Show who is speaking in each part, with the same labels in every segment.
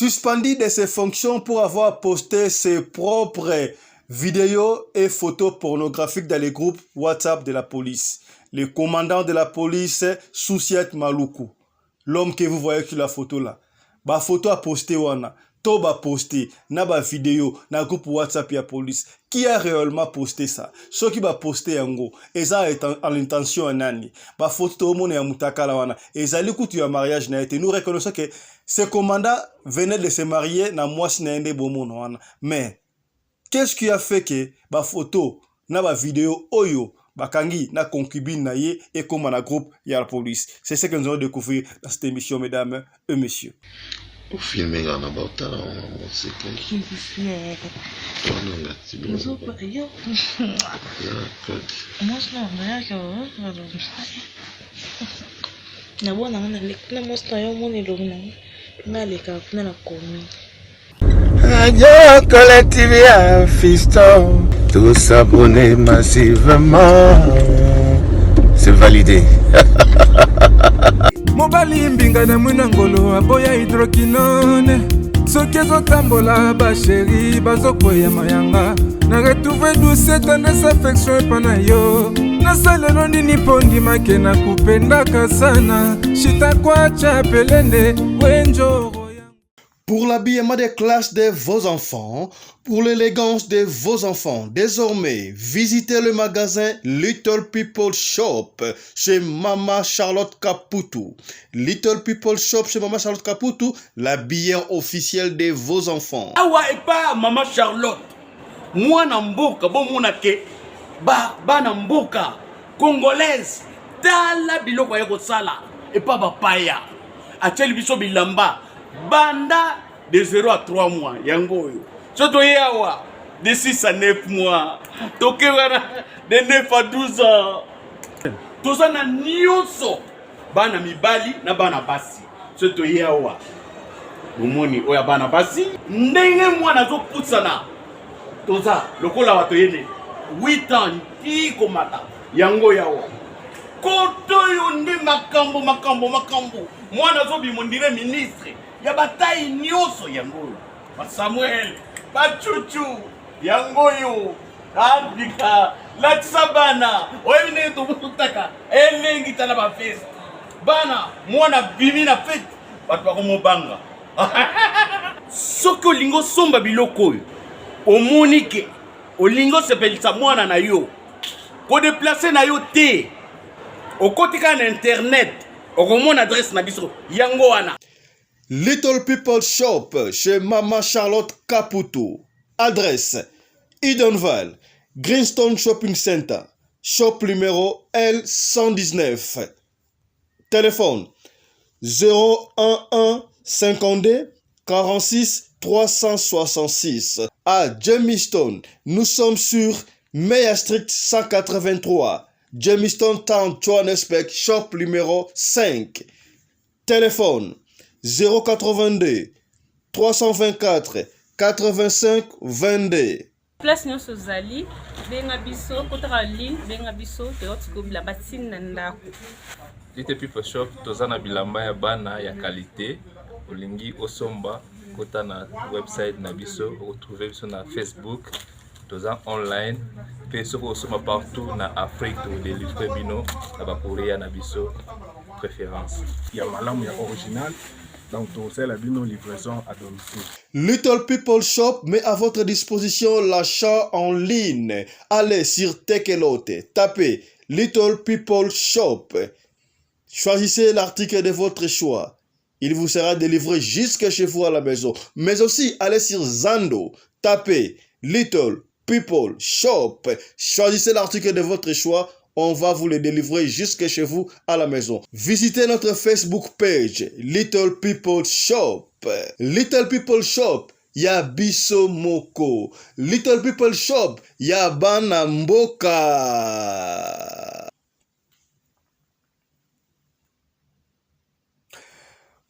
Speaker 1: suspendu de ses fonctions pour avoir posté ses propres vidéos et photos pornographiques dans les groupes WhatsApp de la police. Le commandant de la police, Souciet Maluku, l'homme que vous voyez sur la photo là, ba photo a posté wana, to ba posté, na ba vidéo, na groupe WhatsApp ya police. Qui a réellement posté ça? Ceux qui va poster yango, et ça est en l'intention en nani. Ba photo mon ya mutaka la wana, et ça lui coûte un mariage na été. Nous reconnaissons que ce commandant venait de se marier na mois n'ende bomono wana. Mais qu'est-ce qui a fait que ba photo, na ba vidéo oyo bakangi na concubine na ye et comme na groupe ya la police. C'est ce que nous allons découvrir dans cette émission, mesdames et messieurs.
Speaker 2: Au film, il y a un bâtard, on sait qu'il y a
Speaker 3: Radio Collective Fiston, tous s'abonner massivement, c'est validé.
Speaker 4: Mobali mbinga na mwina ngolo aboya hydroquinone soki ezotambola basheri bazokoya mayanga na retrouve douce tendresse affection epana yo nasalelo nini mpo ndimake na kupendaka sana shitakwacha pelende wenjoro.
Speaker 1: Pour l'habillement des classes de vos enfants, pour l'élégance de vos enfants, désormais, visitez le magasin Little People Shop chez Mama Charlotte Caputo. Little People Shop chez Mama Charlotte Caputo, l'habillement officiel de vos enfants.
Speaker 5: Awa et pas Mama Charlotte. Moi namboka, bon monake, ba namboka, congolaise, tala biloko ya kosala, et pas bapaya. Acheli biso bilamba. Banda de 0 à 3 mois, yango yo. Soto yawa de 6 à 9 mois. Toke wana de 9 à 12 ans. Toza na nyonso. Bana mibali na bana basi. Soto yawa. Bomoni oya bana basi. Ndenge mwana zo putsana. Toza lokola wato yene 8 ans ti komata. Yango yawa. Koto yo ndi makambo. Mwana zo bimondire ministre. Ya bataille nyoso yango ba Samuel ba chuchu yango yo abika la tsabana oyine to mutaka elengi tana ba fest bana mwana bimi na fete batu ba komobanga soko lingo somba biloko yo omonike olingo sepelisa mwana na yo ko déplacer na yo te okotika na internet okomona adresse na biso yango wana.
Speaker 1: Little People Shop chez Mama Charlotte Caputo. Adresse Edenval, Greenstone Shopping Center, shop numéro L119. Téléphone 011 52 46 366. À Jamestown, nous sommes sur Meyer Street 183. Jamestown Town, Johannesburg, shop numéro 5. Téléphone 082 324 85 22.
Speaker 6: Place nyonso zali benga biso kotaka ligne benga biso teotiko bilamba tina ndako.
Speaker 7: Little People Shop toza na bilamba ya bana ya qualité olingi osomba kota na website na biso retrouver biso na Facebook toza online pe soko osoma partout na Afrique to délivrer bino na ba Korea na biso préférence
Speaker 8: ya malamu ya original. Donc, c'est la livraison à domicile.
Speaker 1: Little People Shop met à votre disposition l'achat en ligne. Allez sur Tekelote, tapez Little People Shop. Choisissez l'article de votre choix. Il vous sera délivré jusque chez vous à la maison. Mais aussi, allez sur Zando, tapez Little People Shop. Choisissez l'article de votre choix. On va vous le délivrer jusque chez vous à la maison. Visitez notre Facebook page, Little People Shop. Little People Shop, ya biso moko. Little People Shop, ya bana mboka.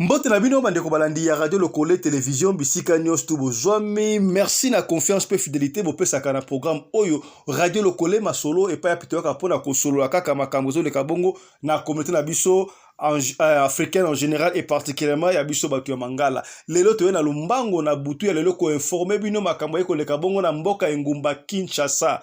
Speaker 1: Mbote na bino bande ko balandi ya radio lokole télévision bisika nyos tu bozwami merci na confiance pe fidélité bo pesa kana programme oyo radio lokole masolo et pa ya pitoka pona ko solo kaka makambo zo le kabongo na communauté na biso africaine en général et particulièrement ya biso bato ya mangala lelo toye na lumbango na butu ya lelo ko informer bino makambo eko leka bongo na mboka engumba Kinshasa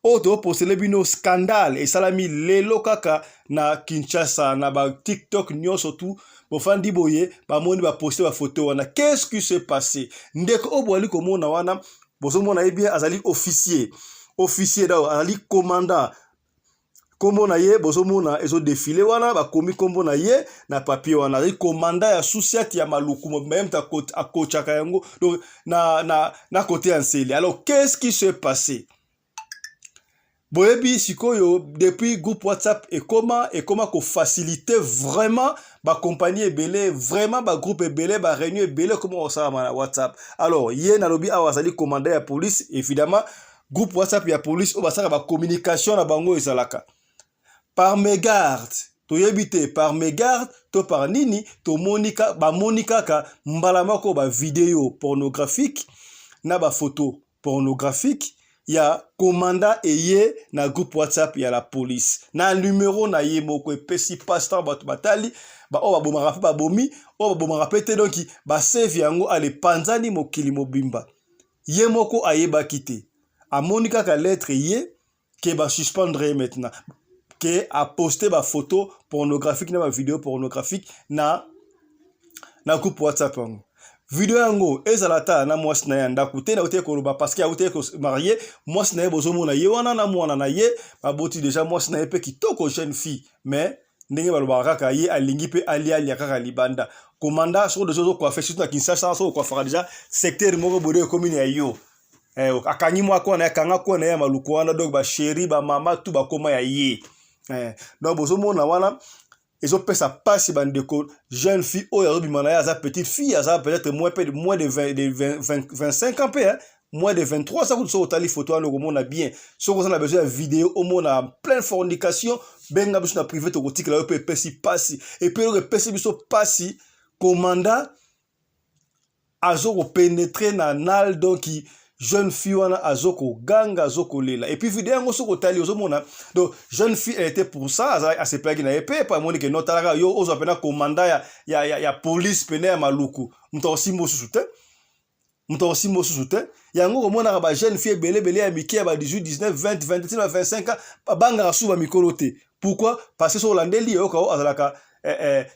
Speaker 1: to postele bino scandale et salami lelo kaka na Kinshasa na ba TikTok nyonso tout bofandi boye ba moni ba poster ba photo wana qu'est-ce qui s'est passé ndeko obwali komona wana bozo mona bien azali officier da azali commandant kombo na ye bozo mona ezo défilé wana ba komi kombo na ye na papier wana azali commandant ya Susiat ya Maluku même ta côté à kochaka yango donc na côté Anseli. Alors qu'est-ce qui s'est passé? Boyebi sikoyo depuis groupe WhatsApp et comment ko faciliter vraiment ba compagnie ebele vraiment ba groupe ebele ba réunion ebele comment ça na WhatsApp. Alors ye na lobi awazali commandant ya police évidemment groupe WhatsApp ya police o basaka ba communication na bango ezalaka par mégarde to yebite par mégarde to par nini to monika ba monika ka mbala mako ba vidéo pornographique na ba photo pornographique ya commandant eye na groupe WhatsApp ya la police na numéro na ye moko epesi pasteur bato batali ba o ba bomaka pe ba bomi o ba bomaka pe te donc ba save yango ale panzani mokili mobimba ye moko ayeba kite a monika ka lettre ye ke ba suspendre maintenant ke a poster ba photo pornographique na ba vidéo pornographique na groupe WhatsApp yango video yango ezalata na mwasi na yanda kute na uté koloba parce que uté ko marié mwasi na ye bozomo na ye wana na mwana na ye baboti déjà mwasi na ye pe kitoko jeune fille mais ndenge baloba kaka ye alingi pe ali kaka libanda commanda sur de choses quoi fait surtout na Kinshasa so quoi fera déjà secteur moko bodo commune ya yo akanyi mwa ko na kanga ko na ya Maluku wana donc ba chéri ba mama tout ba koma ya ye donc bozomo na wana ils ont pesa passe bandeko jeune fille ou ya bimana ya za petite fille ya za peut-être moins de 25 ans hein moins de 23 ça coûte sur tali photo on mona bien so ko ça a besoin de vidéo au mona plein fornication benga biso na privé to kotika la pe pesi passe et puis le pesi biso passe commandant azoko pénétrer na nal donc jeune fille wana azoko ganga azoko lela et puis vidéo ngo soko tali ozomona donc jeune fille elle était pour ça a se plagi na épée pas moni que notara yo ozo pena commandant ya police pena ya Maluku mto osimo susute yango komona ba jeune fille belé ya miki ba 18 19 20 21 25 ans banga suba mikolo te pourquoi parce que so landeli yo ka azalaka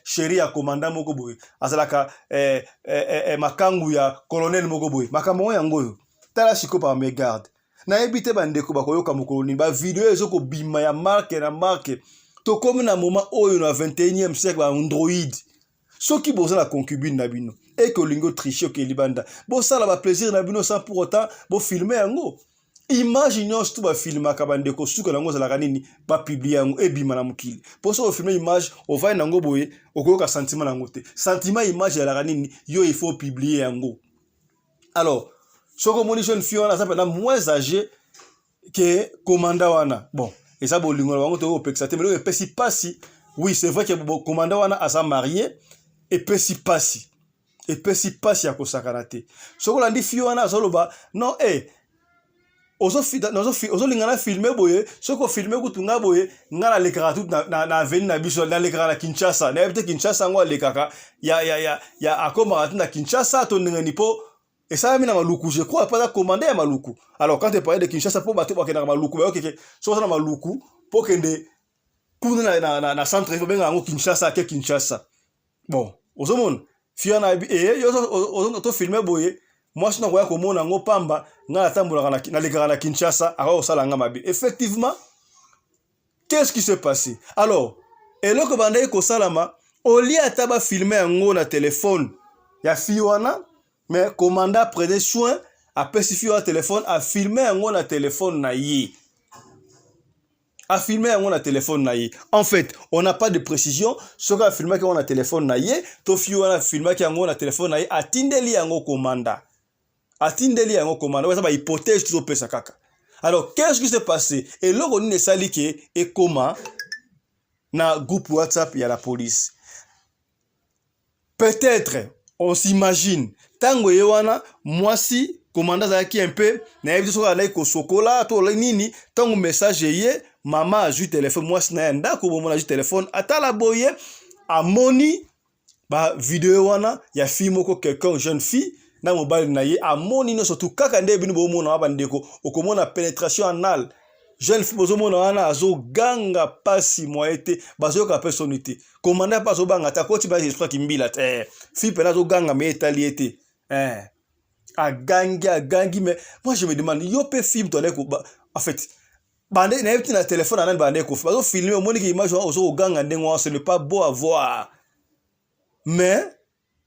Speaker 1: chéri ya commandant moko boy azalaka makangu ya colonel moko boy makambo yango yo tala siko par mégarde na ebite bandeko bakoyoka mokoloni ba vidéo ezoko bima ya marque to comme na moment oyo na 21e siècle ba Android soki boza la concubine na bino et que lingo tricher ke libanda bo sala ba plaisir na bino sans pour autant bo filmer yango image nyonso tout ba filmaka bandeko suka nango zalaka nini ba publier yango e bima na mokili po so filmer image o va nango boye okoyoka sentiment nango te sentiment image ya la nini yo il faut publier yango. Alors soko moni jeune fille wana ça peut moins âgé que commandant wana bon et ça bolingo bango to opexate mais le pesi pasi oui c'est vrai que commandant wana a sa marié et pesi pasi ya kosakarate soko landi fille wana azoloba non ozo lingana filmer boye soko filmer kutunga boye ngala lekara tout na avenue na biso na lekara na Kinshasa na ebite Kinshasa ngo lekaka ya akoma na Kinshasa to ndengani po. Et ça a mis dans Maluku, je crois, pas commandé à Maluku. Alors, quand tu parles de Kinshasa, pour battre dans Maluku, ok, soit dans Maluku, pour que des coups na centre, il faut bien aller Kinshasa, Kinshasa. Bon, aux hommes, Fiona et yo filmer boye, moi je n'envoie comme on en pamba, na tambola na lekara Kinshasa, à Osalanga mabi. Effectivement, qu'est-ce qui s'est passé? Alors, et là que bandai ko salama, au lieu à taba filmer un na téléphone, ya Fiona. Mais commandant prenait soin à pacifier un téléphone, à filmer un téléphone naïe. En fait, on n'a pas de précision sur la filmer qu'on a téléphone naïe, tofi on a filmé qu'on a téléphone naïe, attendez-li un commandant. Ouais, ça va hypothèse tout ça kaka. Alors, qu'est-ce qui s'est passé? Et là, on est saliqué et comment na groupe WhatsApp il y a la police. Peut-être on s'imagine tango yewana mwasi commandant zaki un peu na ebi so ala ko sokola to nini tango message ye mama a ju téléphone mwasi na nda ko bomona ju téléphone atala boye amoni ba vidéo wana ya fille moko quelqu'un jeune fille na mobile na ye amoni no surtout kaka nde bino bo mona ba ndeko okomona pénétration anale jeune fille bozo mona wana azo ganga pasi moite bazo ka personnalité commandant pas zo banga ta koti ba esprit kimbila fille pena zo ganga me etaliete a gangi mais moi je me demande yo pe film to ko en fait bande na petit na téléphone anane bande ko bazo filmer moni ki image ozo ganga ndengo ce n'est pas beau à voir mais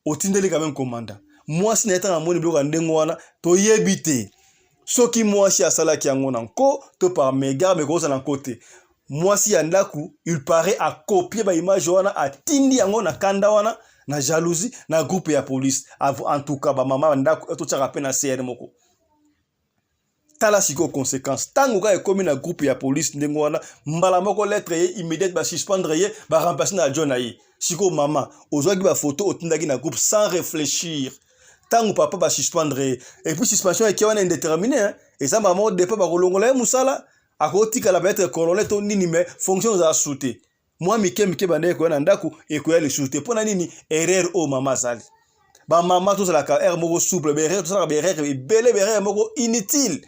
Speaker 1: otindeli quand même commandant moi si n'étant en moni bloka ndengo wana to yebite soki moi si asala ki yango nanko to par méga mais ko na côté moi si yandaku il paraît à copier ba image wana atindi yango na kanda wana na jalousie na groupe ya police en tout cas ba mama ndaku to tshaka pe na CR moko tala siko conséquence tango ka ekomi na groupe ya police ndengo wana mbala moko lettre ye immédiate ba suspendre ye ba remplacer na John ayi siko mama ozwaki ba photo otindaki na groupe sans réfléchir tango papa ba suspendre et puis suspension e kiwana indéterminé et ça maman de pas ba kolongola musala akotika la être colonel to nini mais fonction za sauter moi mike bande ko na ndaku e ko ya le sauter pona nini erreur o mama sali ba mama to la ka erreur moko souple be erreur to la be erreur e bele be erreur moko inutile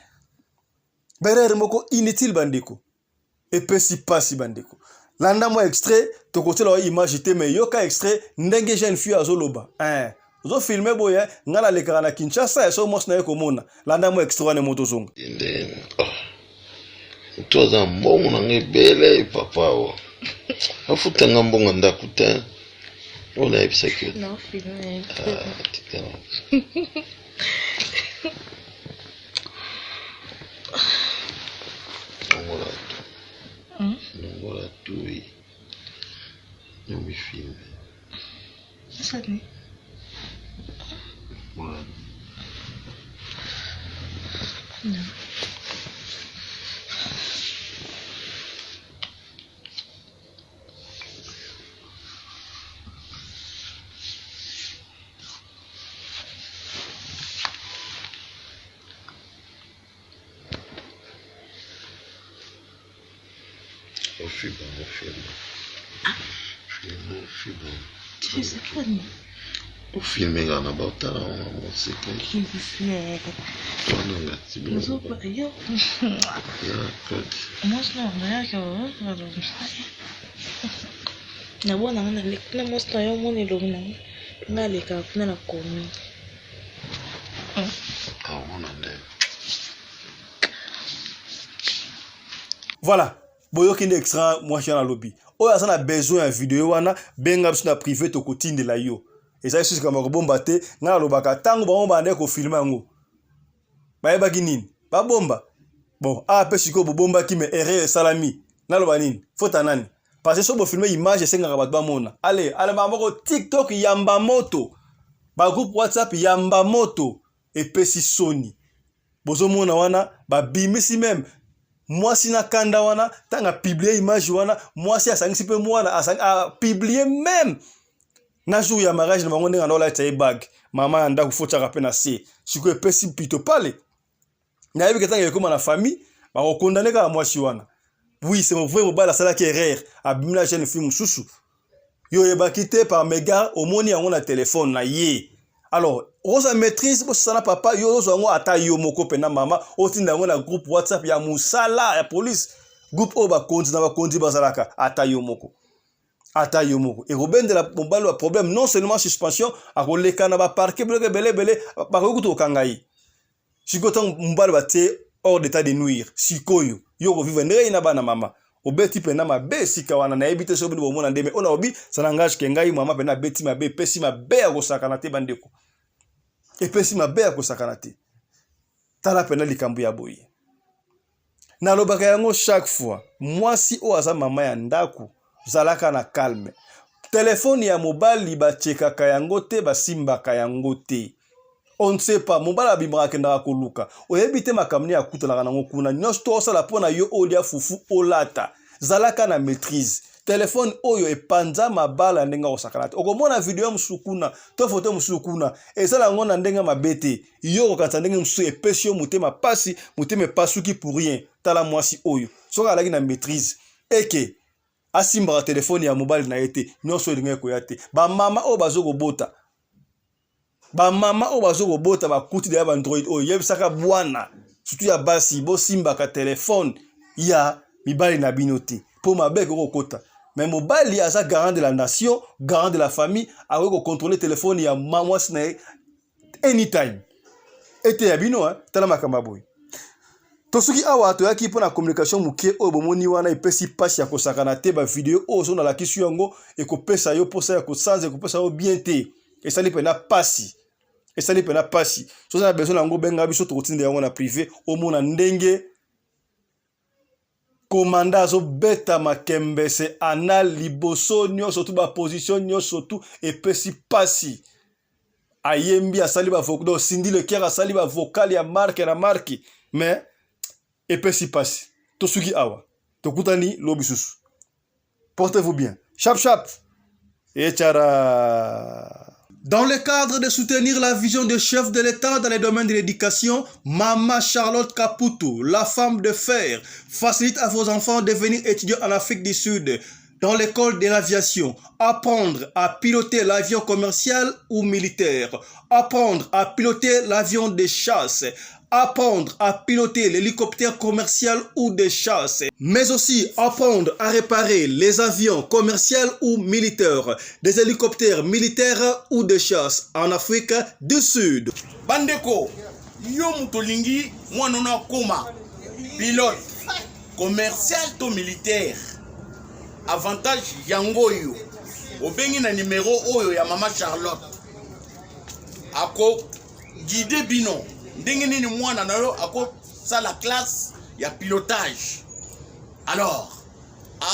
Speaker 1: berere moko inutile bandeko et pesi pasi bandeko landa mo extrait to côté la image te me yoka extrait ndenge jeune fille azoloba zo filmer boye ngala lekara na Kinshasa ya so mos na komona landa mo extrait ne moto zonga
Speaker 2: inde to za mbongo na ngebele papa o afuta ngambongo ndakuta ona ebisaki
Speaker 9: no filmer
Speaker 2: voilà tout oui non mais film
Speaker 9: ça n'est
Speaker 2: voilà
Speaker 9: non
Speaker 2: tu sais pas au film ngana bauta on sait que
Speaker 9: qui fait
Speaker 2: on a ti bien
Speaker 9: zo pa yo
Speaker 2: ya kot
Speaker 9: moi je n'en rien que na bona ngana le na moi je n'en moni lo ngana ngale ka kuna na komi
Speaker 2: on a ndé
Speaker 1: voilà boyoki ndi extra moi chana lobby oyo asana besoin ya vidéo wana benga biso na privé to kotindela yo eza susi kama kobomba te ngana lobaka tango bango bande ko filmer yango bayebaki nini babomba bon pe siko bobomba ki me erreur salami naloba nini fota nani parce que so bo filmer image esengaka bato bamona ale moko TikTok yamba moto ba groupe WhatsApp yamba moto epesi soni bozomona wana babimisi même moi si na kanda wana tanga publier image wana moi si asangisi pe mwana a publier même na jour ya mariage na bango ndenga ndola tsaye bag mama anda ku fotsa pe na si siko epesi pito pale na yebi ketanga ekoma na famille ba ko condamner ka moi si wana oui c'est mon vrai mobile sala ki erreur abimla jeune fille mususu yo yebaki te par mégarde omoni yango na téléphone na ye alors oza maîtrise bo sana papa yo ozo ngo ata yo moko pena mama otinda ngo na groupe WhatsApp ya musala ya police groupe oba kondi bazalaka ata yo moko et robende la mobile wa problème non seulement suspension a koleka na ba parquet belé ba ko kuto kangai sikoto mobile ba te hors d'état de nuire sikoyo yo ko vivre ndenge ina bana mama obeti pena mabe sika wana na ebite so bino bomona ndeme ona obi ça n'engage que ngai mama pena beti mabe pesi mabe ya ko sakana te bandeko epesi mabe ya ko sakana te tala pena likambu ya boye na lobaka yango chaque fois moi si o aza mama ya ndaku zalaka na calme téléphone ya mobile liba chekaka yango te basimbaka yango te on ne sait pas mobile abimaka kendaka koluka oyebite makamni ya kutalaka nango kuna nyonso to osala pona yo olia fufu olata zalaka na maîtrise téléphone oyo epanza mabala ndenga osakana te okomona video musukuna to photo musukuna ezala ngo na ndenga mabete yo kokata ndenge musu epesi yo mutema pasi mutema pasuki pour rien tala mwasi oyo soka alaki na maîtrise eke asimbaka telefone ya mobali na ye te nyonso elingi ekoya te bamama oyo bazokobota bakuti deya baandroid oyo yebisaka bwana surtout ya basi bosimbaka telefone ya mibali na bino te mpo mabe ekokokota mais mobali aza garant de la nation garant de la famille akoki kocontrôle telefone ya mwasi na ye anytime ete ya bino tala makambo ya boye to soki awa toyaki mpo na communication moke oyo bomoni wana epesi mpasi ya kosakana te bavideo oyo so nalakisi yango ekopesa yo mposa ya kosanza ekopesa yo bien te esali mpena pasi soza na besoin yango benga biso tokotinda yango na privé omona ndenge komanda azobeta makembese ana liboso nyonso tu baposition nyonso tu epesi pasi ayembi asali bavocal osindi le cœur asali bavocal ya marke na marke mais epesi pasi tosuki awa tokutani lobi susu portez-vous bien chap et tchara. Dans le cadre de soutenir la vision du chef de l'État dans les domaines de l'éducation, Maman Charlotte Caputo, la femme de fer, facilite à vos enfants de devenir étudiants en Afrique du Sud dans l'école de l'aviation, apprendre à piloter l'avion commercial ou militaire, apprendre à piloter l'avion de chasse, apprendre à piloter l'hélicoptère commercial ou de chasse, mais aussi apprendre à réparer les avions commerciaux ou militaires, des hélicoptères militaires ou de chasse en Afrique du Sud.
Speaker 5: Bandeko, yo mutolingi mwanona koma pilote commercial to militaire. Avantage yango yo. Obengi na numéro oyo ya Maman Charlotte. Ako guide bino. Ndenge nini mwana na yo ako sa la classe ya pilotage. Alors,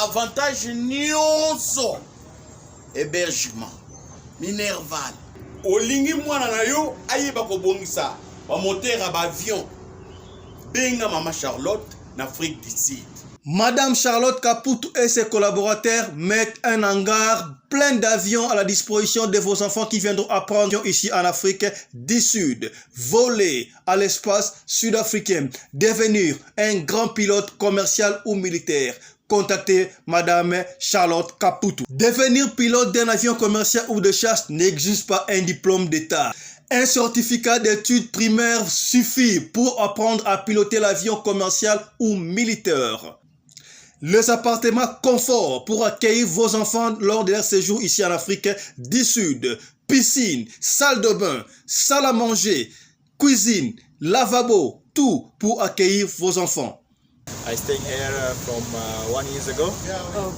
Speaker 5: avantage nyonso hébergement minerval. Olingi mwana na yo ayeba ko bongisa ba moteur ba avion. Benga Maman Charlotte na Afrique du Sud.
Speaker 1: Madame Charlotte Caputo et ses collaborateurs mettent un hangar plein d'avions à la disposition de vos enfants qui viendront apprendre ici en Afrique du Sud. Voler à l'espace sud-africain, devenir un grand pilote commercial ou militaire. Contactez Madame Charlotte Caputo. Devenir pilote d'un avion commercial ou de chasse n'exige pas un diplôme d'État. Un certificat d'études primaires suffit pour apprendre à piloter l'avion commercial ou militaire. Les appartements confort pour accueillir vos enfants lors de leur séjour ici en Afrique du Sud. Piscine, salle de bain, salle à manger, cuisine, lavabo, tout pour accueillir vos enfants.
Speaker 10: I stayed here from 1 year ago.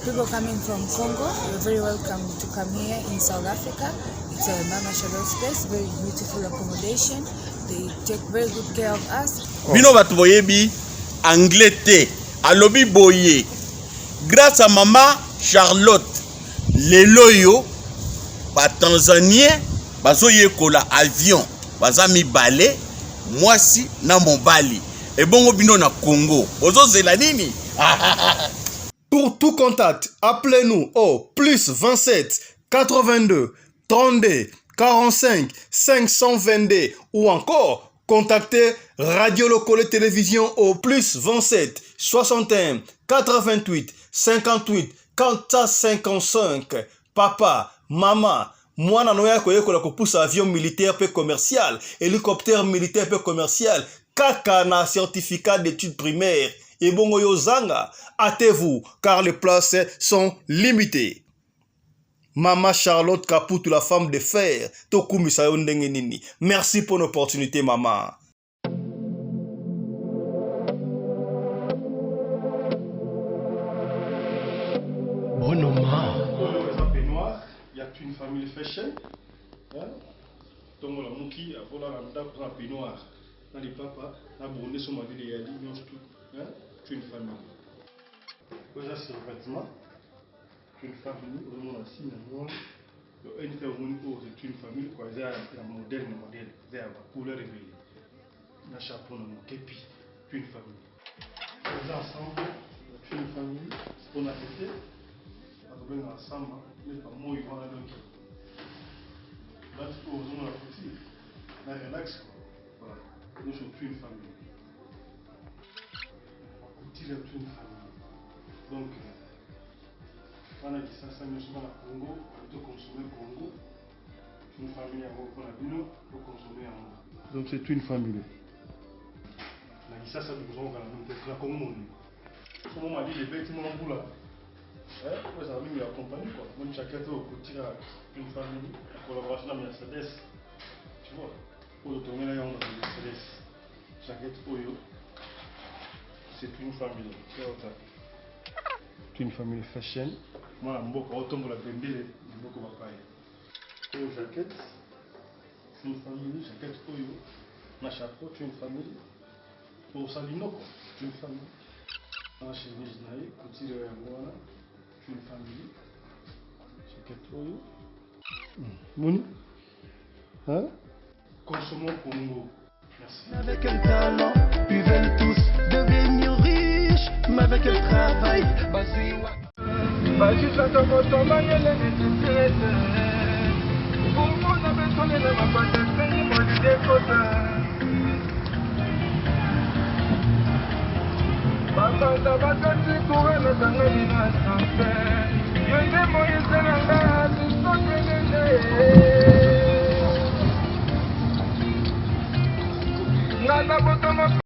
Speaker 11: People coming from Congo, you're very welcome to come here in South Africa. It's a Mama Charlotte place, very beautiful accommodation. They take very good care of us.
Speaker 5: Bino batu boyebi anglais te. Alobi boye. Grâce à Maman Charlotte, lelo yo ba Tanzanien bazoye kola avion, bazami balé, mwasi na mobali. Et bongo bino na Congo. Ozo zela nini?
Speaker 1: Pour tout contact, appelez-nous au plus 27 82 32 45 522 ou encore contactez Radio Lokole Télévision au plus 27 61 88 58 455. Papa, maman, mwana noya koyekola kopusa avion militaire pe commercial, hélicoptère militaire pe commercial, kaka na certificat d'études primaires. Et bongo yozanga, hâtez-vous car les places sont limitées. Maman Charlotte Caputo, la femme de fer, tokumisa yo ndenge nini. Merci pour l'opportunité, maman.
Speaker 12: Bonoma.
Speaker 1: Il y a une famille fashion. Donc la mouki a volé la ndako na peignoir. Na les papa na bonné sur ma ville ya dit non tout. C'est une famille. Déjà c'est le vêtement. Une famille, on a signé une famille, quoi, c'est un modèle, c'est un couleur réveillée. Un chapeau, un képi, une famille. Les ensemble, une famille, on a été, on a ensemble, mais pas moi, ils vont à l'autre. Là, tu peux oser la petite, là, relax, voilà. Nous sommes une famille. Petit, une famille. Donc, Wana kisasa nyonso na Congo, to consommer Congo. Une famille à vous pour consommer yango. Donc c'est une famille. Na kisasa nous avons la Congo. Comment m'a dit les vêtements en boula. Vous avez mis accompagné quoi. Mon chaquette au côté une famille, la collaboration avec Mercedes. Tu vois, pour le tourner là on a Mercedes. Chaquette Oyo. C'est une famille. C'est une famille fashion. Moi, je suis la bembele, je suis une jaquette. C'est une famille, jaquette Oyo. Ma chapeau, c'est une famille. Pour Salino, c'est une famille. Ma chemise naïe, petit de Yangwana, c'est une famille. Jaquette Oyo. Moni? Hein? Consommons Congo. Merci.
Speaker 12: Avec un talent, ils veulent tous devenir riches, mais avec un travail,
Speaker 4: Baba,